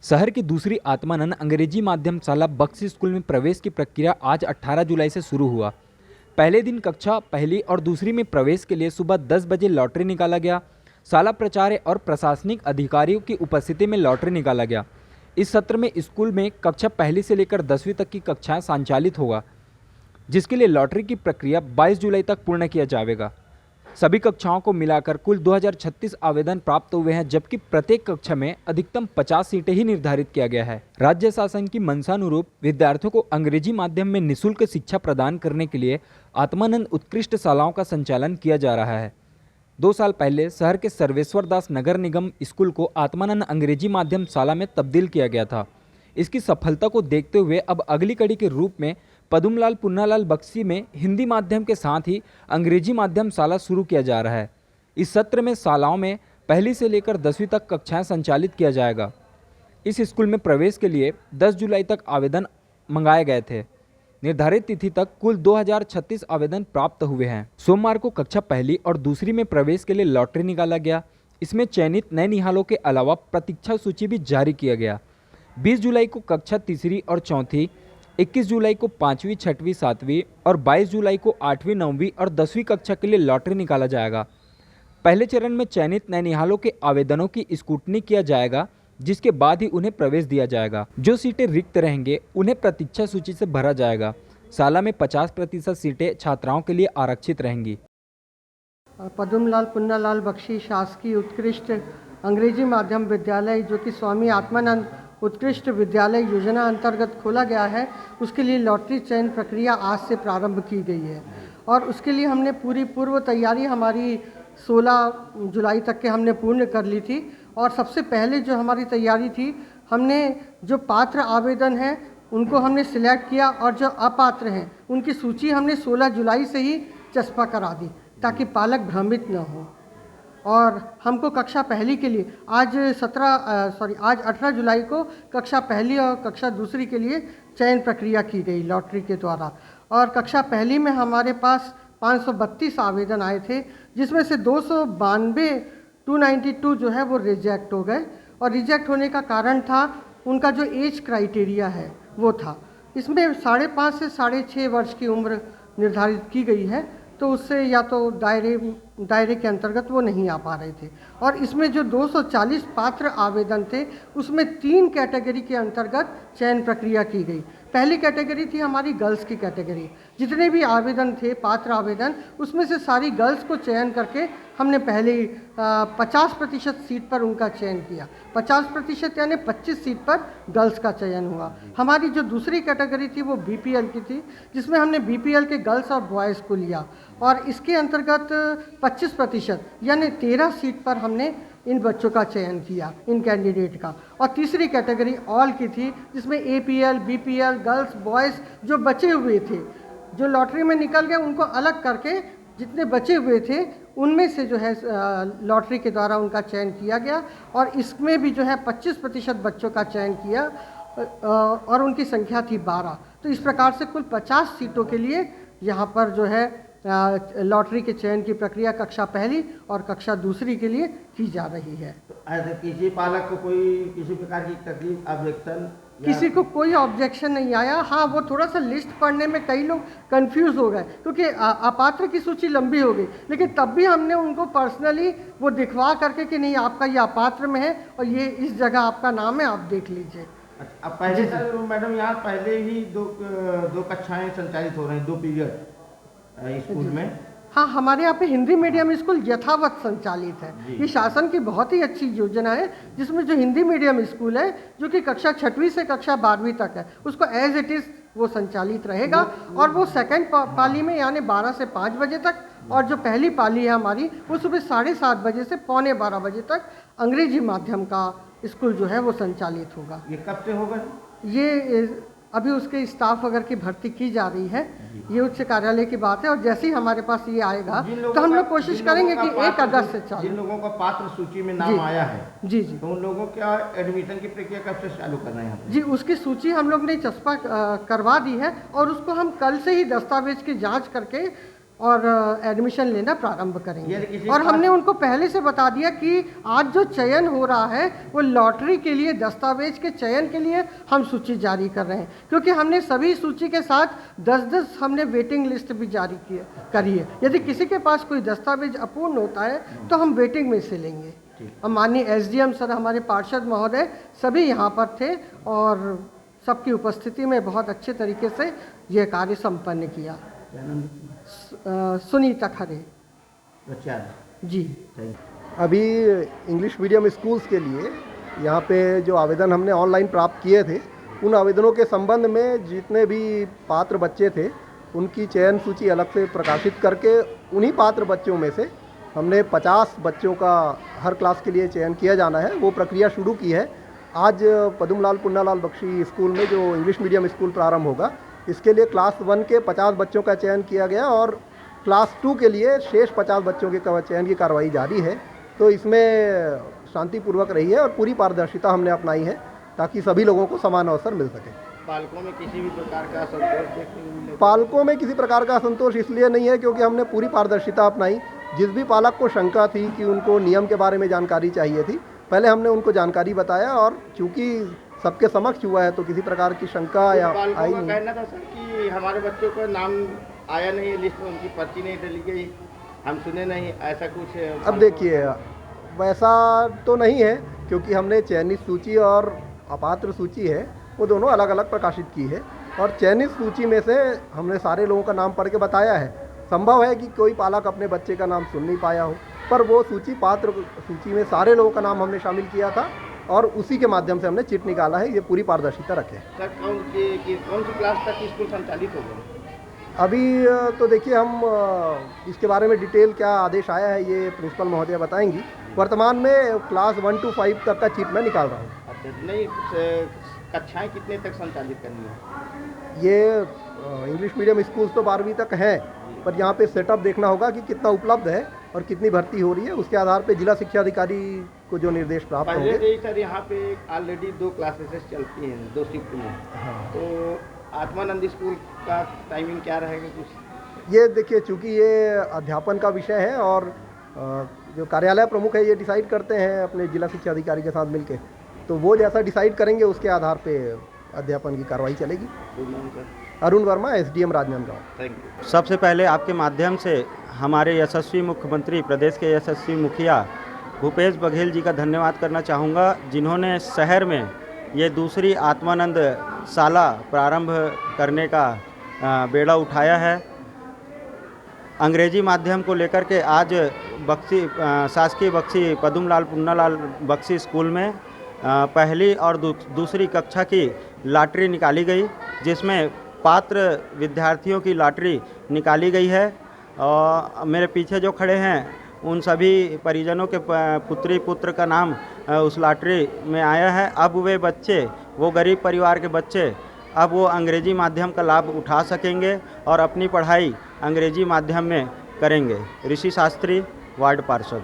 शहर की दूसरी आत्मानंद अंग्रेजी माध्यम शाला बख्शी स्कूल में प्रवेश की प्रक्रिया आज 18 जुलाई से शुरू हुआ। पहले दिन कक्षा पहली और दूसरी में प्रवेश के लिए सुबह 10 बजे लॉटरी निकाला गया। शाला प्राचार्य और प्रशासनिक अधिकारियों की उपस्थिति में लॉटरी निकाला गया। इस सत्र में स्कूल में कक्षा पहली से लेकर 10वीं तक की कक्षाएं संचालित होगा, जिसके लिए लॉटरी की प्रक्रिया 22 जुलाई तक पूर्ण किया जाएगा। सभी कक्षाओं को मिलाकर कुल 2036 आवेदन प्राप्त हुए हैं, जबकि प्रत्येक कक्षा में अधिकतम 50 सीटें ही निर्धारित किया गया है। राज्य शासन की मंशानुरूप विद्यार्थियों को अंग्रेजी माध्यम में निःशुल्क शिक्षा प्रदान करने के लिए आत्मानंद उत्कृष्ट शालाओं का संचालन किया जा रहा है। 2 साल पहले शहर के सर्वेश्वर दास नगर निगम स्कूल को आत्मानंद अंग्रेजी माध्यम शाला में तब्दील किया गया था। इसकी सफलता को देखते हुए अब अगली कड़ी के रूप में पदुमलाल पुन्नालाल बख्शी में हिंदी माध्यम के साथ ही अंग्रेजी माध्यम शाला शुरू किया जा रहा है। इस सत्र में शालाओं में पहली से लेकर 10वीं तक कक्षाएं संचालित किया जाएगा। इस स्कूल में प्रवेश के लिए 10 जुलाई तक आवेदन मंगाए गए थे। निर्धारित तिथि तक कुल 2036 आवेदन प्राप्त हुए हैं। सोमवार को कक्षा पहली और दूसरी में प्रवेश के लिए लॉटरी निकाला गया। इसमें चयनित नए निहालों के अलावा प्रतीक्षा सूची भी जारी किया गया। 20 जुलाई को कक्षा तीसरी और चौथी, 21 जुलाई को 5वीं, 6वीं, 7वीं और 22 जुलाई को 8वीं, 9वीं और 10वीं कक्षा के लिए लॉटरी निकाला जाएगा। पहले चरण में चयनित नैनिहालों के आवेदनों की स्क्रूटनी किया जाएगा, जिसके बाद ही उन्हें प्रवेश दिया जाएगा। जो सीटें रिक्त रहेंगे उन्हें प्रतीक्षा सूची से भरा जाएगा। शाला में 50% सीटें छात्राओं के लिए आरक्षित रहेंगी। पदुमलाल पुन्नालाल बख्शी शासकीय उत्कृष्ट अंग्रेजी माध्यम विद्यालय, जो कि स्वामी आत्मानंद उत्कृष्ट विद्यालय योजना अंतर्गत खोला गया है, उसके लिए लॉटरी चयन प्रक्रिया आज से प्रारंभ की गई है। और उसके लिए हमने पूरी पूर्व तैयारी हमारी 16 जुलाई तक के हमने पूर्ण कर ली थी। और सबसे पहले जो हमारी तैयारी थी, हमने जो पात्र आवेदन हैं उनको हमने सिलेक्ट किया और जो अपात्र हैं उनकी सूची हमने 16 जुलाई से ही चस्पा करा दी, ताकि पालक भ्रमित न हो। और हमको कक्षा पहली के लिए आज 18 जुलाई को कक्षा पहली और कक्षा दूसरी के लिए चयन प्रक्रिया की गई लॉटरी के द्वारा। और कक्षा पहली में हमारे पास 532 आवेदन आए थे, जिसमें से 292 जो है वो रिजेक्ट हो गए। और रिजेक्ट होने का कारण था उनका जो एज क्राइटेरिया है वो था। इसमें 5.5 से 6.5 वर्ष की उम्र निर्धारित की गई है, तो उससे या तो दायरे के अंतर्गत वो नहीं आ पा रहे थे। और इसमें जो 240 पात्र आवेदन थे, उसमें 3 कैटेगरी के अंतर्गत चयन प्रक्रिया की गई। पहली कैटेगरी थी हमारी गर्ल्स की कैटेगरी। जितने भी आवेदन थे पात्र आवेदन, उसमें से सारी गर्ल्स को चयन करके हमने पहले 50% सीट पर उनका चयन किया। 50% यानी 25 सीट पर गर्ल्स का चयन हुआ। हमारी जो दूसरी कैटेगरी थी वो बीपीएल की थी, जिसमें हमने बीपीएल के गर्ल्स और बॉयज़ को लिया। और इसके अंतर्गत 25% यानी 13 सीट पर हमने इन बच्चों का चयन किया, इन कैंडिडेट का। और तीसरी कैटेगरी ऑल की थी, जिसमें एपीएल, बीपीएल, गर्ल्स, बॉयज़ जो बचे हुए थे, जो लॉटरी में निकल गए, उनको अलग करके जितने बचे हुए थे उनमें से जो है लॉटरी के द्वारा उनका चयन किया गया। और इसमें भी जो है 25% बच्चों का चयन किया और उनकी संख्या थी 12। तो इस प्रकार से कुल 50 सीटों के लिए यहाँ पर जो है लॉटरी के चयन की प्रक्रिया कक्षा पहली और कक्षा दूसरी के लिए की जा रही है। ऐसे किसी पालक को कोई किसी प्रकार की तकलीफ, ऑब्जेक्शन? किसी को कोई ऑब्जेक्शन नहीं आया। हाँ, वो थोड़ा सा लिस्ट पढ़ने में कई लोग कंफ्यूज हो गए, क्योंकि अपात्र की सूची लंबी हो गई, लेकिन तब भी हमने उनको पर्सनली वो दिखवा करके कि नहीं, आपका ये अपात्र में है और ये इस जगह आपका नाम है, आप देख लीजिए। अब पहले सर मैडम यहाँ पहले ही दो कक्षाएं संचालित हो रही हैं, 2 पीरियड स्कूल में। हाँ, हमारे यहाँ पे हिंदी मीडियम स्कूल यथावत संचालित है। ये शासन की बहुत ही अच्छी योजना है, जिसमें जो हिंदी मीडियम स्कूल है, जो कि कक्षा 6वीं से कक्षा 12वीं तक है, उसको एज इट इज़ वो संचालित रहेगा। और वो सेकंड पाली में यानी 12 से 5 बजे तक, और जो पहली पाली है हमारी वो सुबह 7:30 बजे से 11:45 बजे तक अंग्रेजी माध्यम का स्कूल जो है वो संचालित होगा। ये कब से होगा? ये अभी उसके स्टाफ वगैरह की भर्ती की जा रही है, ये उच्च कार्यालय की बात है। और जैसे ही हमारे पास ये आएगा तो हम लोग कोशिश करेंगे कि 1 अगस्त से चालू। जिन लोगों का पात्र सूची में नाम आया है जी जी, तो उन लोगों का एडमिशन की प्रक्रिया कब से चालू कर रहे हैं? जी, उसकी सूची हम लोग ने चस्पा करवा दी है और उसको हम कल से ही दस्तावेज की जांच करके और एडमिशन लेना प्रारंभ यदि करेंगे। किसी और का- हमने उनको पहले से बता दिया कि आज जो चयन हो रहा है वो लॉटरी के लिए, दस्तावेज के चयन के लिए हम सूची जारी कर रहे हैं, क्योंकि हमने सभी सूची के साथ 10-10 हमने वेटिंग लिस्ट भी जारी करी है। यदि किसी के पास कोई दस्तावेज अपूर्ण होता है तो हम वेटिंग में से लेंगे। हम माननीय एसडीएम सर, हमारे पार्षद महोदय सभी यहाँ पर थे और सबकी उपस्थिति में बहुत अच्छे तरीके से यह कार्य संपन्न किया। सुनीता खरे अच्छा जी। अभी इंग्लिश मीडियम स्कूल्स के लिए यहाँ पे जो आवेदन हमने ऑनलाइन प्राप्त किए थे, उन आवेदनों के संबंध में जितने भी पात्र बच्चे थे उनकी चयन सूची अलग से प्रकाशित करके उन्हीं पात्र बच्चों में से हमने 50 बच्चों का हर क्लास के लिए चयन किया जाना है, वो प्रक्रिया शुरू की है। आज पद्मलाल पुन्नालाल बख्शी स्कूल में जो इंग्लिश मीडियम स्कूल प्रारंभ होगा, इसके लिए क्लास 1 के 50 बच्चों का चयन किया गया और क्लास 2 के लिए शेष 50 बच्चों के चयन की कार्रवाई जारी है। तो इसमें शांतिपूर्वक रही है और पूरी पारदर्शिता हमने अपनाई है ताकि सभी लोगों को समान अवसर मिल सके। पालकों में किसी भी प्रकार का असंतोष देखने को मिले? पालकों में किसी प्रकार का असंतोष इसलिए नहीं है क्योंकि हमने पूरी पारदर्शिता अपनाई। जिस भी पालक को शंका थी कि उनको नियम के बारे में जानकारी चाहिए थी, पहले हमने उनको जानकारी बताया और चूंकि सबके समक्ष हुआ है तो किसी प्रकार की शंका या पालकों आई का नहीं। कहना था सर कि हमारे बच्चों का नाम आया नहीं है लिस्ट में, उनकी पर्ची नहीं डली गई, हम सुने नहीं, ऐसा कुछ? अब देखिए, वैसा तो नहीं है क्योंकि हमने चयनित सूची और अपात्र सूची है वो दोनों अलग अलग प्रकाशित की है और चयनित सूची में से हमने सारे लोगों का नाम पढ़ के बताया है। संभव है कि कोई पालक अपने बच्चे का नाम सुन नहीं पाया हो, पर वो सूची पात्र सूची में सारे लोगों का नाम हमने शामिल किया था और उसी के माध्यम से हमने चिट निकाला है। ये पूरी पारदर्शिता रखे। सर कौन सी क्लास तक स्कूल संचालित होगा? अभी तो देखिए, हम इसके बारे में डिटेल क्या आदेश आया है ये प्रिंसिपल महोदय बताएंगी। वर्तमान में क्लास 1 to 5 तक का चिट मैं निकाल रहा हूँ। अच्छा, नहीं कक्षाएं कितने तक संचालित करनी है? ये इंग्लिश मीडियम स्कूल्स तो 12वीं तक हैं, पर यहाँ पे सेटअप देखना होगा कि कितना उपलब्ध है और कितनी भर्ती हो रही है। उसके आधार पे जिला शिक्षा अधिकारी को जो निर्देश प्राप्त पहले होंगे। से ही सर यहाँ पे ऑलरेडी 2 क्लासेस चलती हैं, 2 शिफ्ट में। हाँ। तो आत्मानंद स्कूल का टाइमिंग क्या रहेगा कुछ? ये देखिए, चूँकि ये अध्यापन का विषय है और जो कार्यालय प्रमुख है ये डिसाइड करते हैं अपने जिला शिक्षा अधिकारी के साथ मिलके, तो वो जैसा डिसाइड करेंगे उसके आधार पे अध्यापन की कार्रवाई चलेगी। Arun Verma, SDM Rajnandgaon. Thank you. सबसे पहले आपके माध्यम से हमारे यशस्वी मुख्यमंत्री, प्रदेश के यशस्वी मुखिया भूपेश बघेल जी का धन्यवाद करना चाहूँगा, जिन्होंने शहर में ये दूसरी आत्मानंद शाला प्रारंभ करने का बेड़ा उठाया है। अंग्रेजी माध्यम को लेकर के आज शासकीय बख्शी पद्मलाल पुन्नालाल बख्शी स्कूल में पहली और दूसरी कक्षा की लॉटरी निकाली गई, जिसमें पात्र विद्यार्थियों की लॉटरी निकाली गई है। और मेरे पीछे जो खड़े हैं उन सभी परिजनों के पुत्री पुत्र का नाम उस लॉटरी में आया है। अब वे बच्चे, वो गरीब परिवार के बच्चे, अब वो अंग्रेजी माध्यम का लाभ उठा सकेंगे और अपनी पढ़ाई अंग्रेजी माध्यम में करेंगे। ऋषि शास्त्री, वार्ड पार्षद।